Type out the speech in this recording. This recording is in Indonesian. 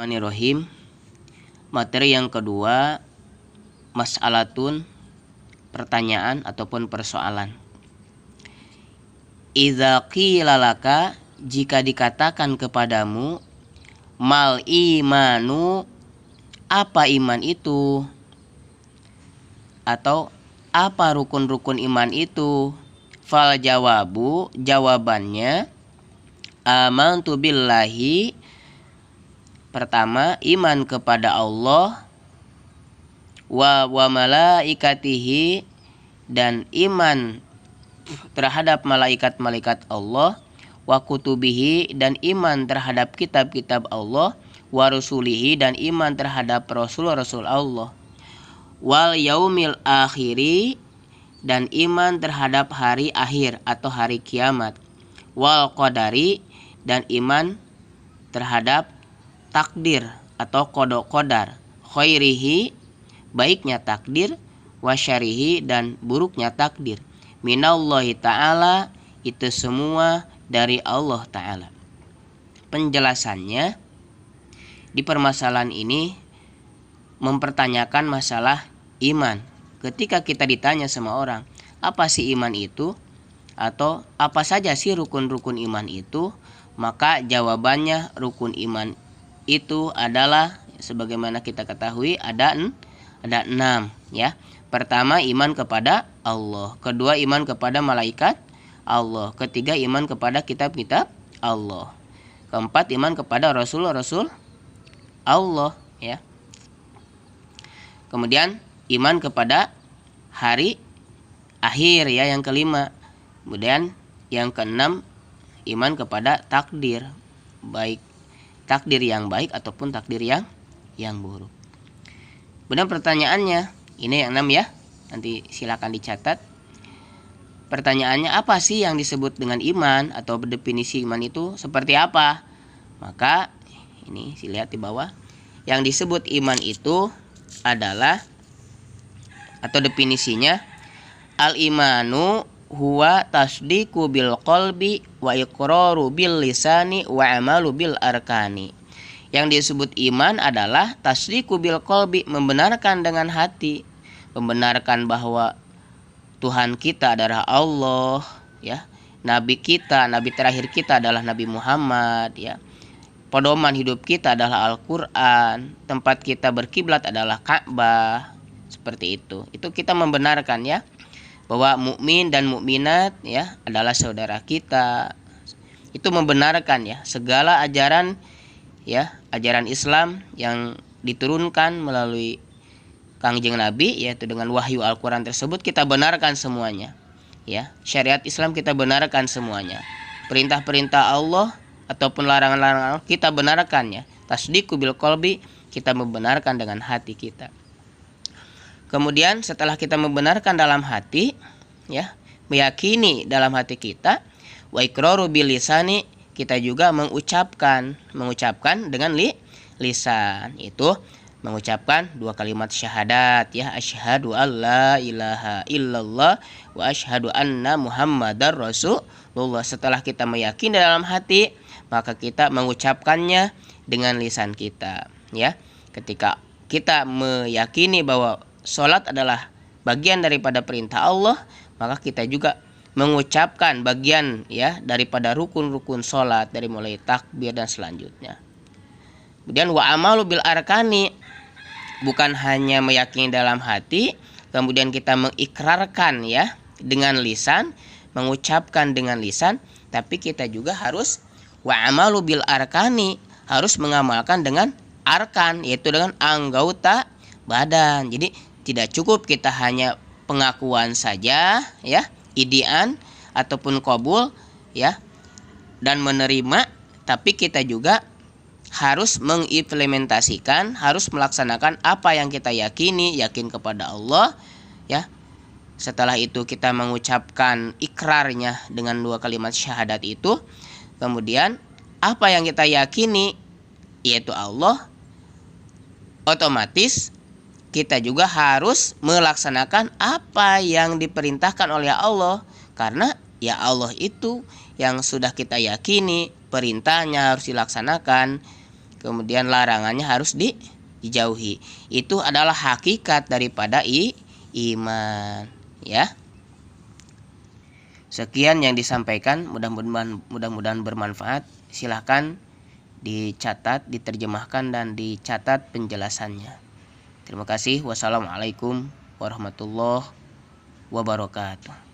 Bismillahirrahmanirrahim. Materi yang kedua, mas'alatun, pertanyaan ataupun persoalan. Idza qila laka, jika dikatakan kepadamu, mal imanu, apa iman itu? Atau apa rukun-rukun iman itu? Fal jawabu, jawabannya, amantu billahi, pertama iman kepada Allah, wa malaikatihi, dan iman terhadap malaikat-malaikat Allah, wa kutubihi, dan iman terhadap kitab-kitab Allah, wa rusulihi, dan iman terhadap rasul-rasul Allah, wal yaumil akhiri, dan iman terhadap hari akhir atau hari kiamat, wal qadari, dan iman terhadap takdir atau qada-qadar, khairihi, baiknya takdir, wa syarihi, dan buruknya takdir, minallahi ta'ala, itu semua dari Allah ta'ala. Penjelasannya, di permasalahan ini mempertanyakan masalah iman. Ketika kita ditanya sama orang, apa sih iman itu? Atau apa saja sih rukun-rukun iman itu? Maka jawabannya, rukun iman itu adalah sebagaimana kita ketahui ada 6 ya. Pertama, iman kepada Allah. Kedua, iman kepada malaikat Allah. Ketiga, iman kepada kitab-kitab Allah. Keempat, iman kepada rasul-rasul Allah ya. Kemudian iman kepada hari akhir ya, yang kelima. Kemudian yang keenam, iman kepada takdir, baik takdir yang baik ataupun takdir yang buruk. Kemudian pertanyaannya, ini yang 6 ya. Nanti silakan dicatat. Pertanyaannya, apa sih yang disebut dengan iman atau definisi iman itu seperti apa? Maka ini dilihat di bawah. Yang disebut iman itu adalah, atau definisinya, al-imanu huwa tasdiqu bil qalbi wa iqraru bil lisani wa amalu bil arkani. Yang disebut iman adalah tasdiqu bil qalbi, membenarkan dengan hati, membenarkan bahwa Tuhan kita adalah Allah ya, nabi kita, nabi terakhir kita adalah Nabi Muhammad ya. Pedoman hidup kita adalah Al-Qur'an, tempat kita berkiblat adalah Ka'bah. Seperti itu. Itu kita membenarkan ya, bahwa mukmin dan mukminat ya adalah saudara kita. Itu membenarkan ya segala ajaran ya, ajaran Islam yang diturunkan melalui Kangjeng Nabi, yaitu dengan wahyu Al-Qur'an tersebut, kita benarkan semuanya ya. Syariat Islam kita benarkan semuanya. Perintah-perintah Allah ataupun larangan-larangan Allah kita benarkan ya. Tasdiqu bil qalbi, kita membenarkan dengan hati kita. Kemudian setelah kita membenarkan dalam hati ya, meyakini dalam hati kita, wa iqraru bil lisani, kita juga mengucapkan dengan lisan, itu mengucapkan 2 kalimat syahadat ya, asyhadu alla ilaha illallah wa asyhadu anna muhammadar rasulullah. Setelah kita meyakini dalam hati, maka kita mengucapkannya dengan lisan kita ya. Ketika kita meyakini bahwa sholat adalah bagian daripada perintah Allah, maka kita juga mengucapkan bagian ya daripada rukun-rukun sholat, dari mulai takbir dan selanjutnya. Kemudian wa amalu bil arkani, bukan hanya meyakini dalam hati, kemudian kita mengikrarkan ya dengan lisan, mengucapkan dengan lisan, tapi kita juga harus wa amalu bil arkani, harus mengamalkan dengan arkan, yaitu dengan anggota badan. Jadi tidak cukup kita hanya pengakuan saja ya, idian ataupun qabul ya, dan menerima, tapi kita juga harus mengimplementasikan, harus melaksanakan apa yang kita yakini, yakin kepada Allah ya. Setelah itu kita mengucapkan ikrarnya dengan 2 kalimat syahadat itu. Kemudian apa yang kita yakini, yaitu Allah, otomatis kita juga harus melaksanakan apa yang diperintahkan oleh Allah. Karena ya Allah itu yang sudah kita yakini, perintahnya harus dilaksanakan. kemudian larangannya harus dijauhi. Itu adalah hakikat daripada iman, ya. Sekian yang disampaikan, mudah-mudahan bermanfaat. Silahkan dicatat, diterjemahkan, dan dicatat penjelasannya. Terima kasih. Wassalamualaikum warahmatullahi wabarakatuh.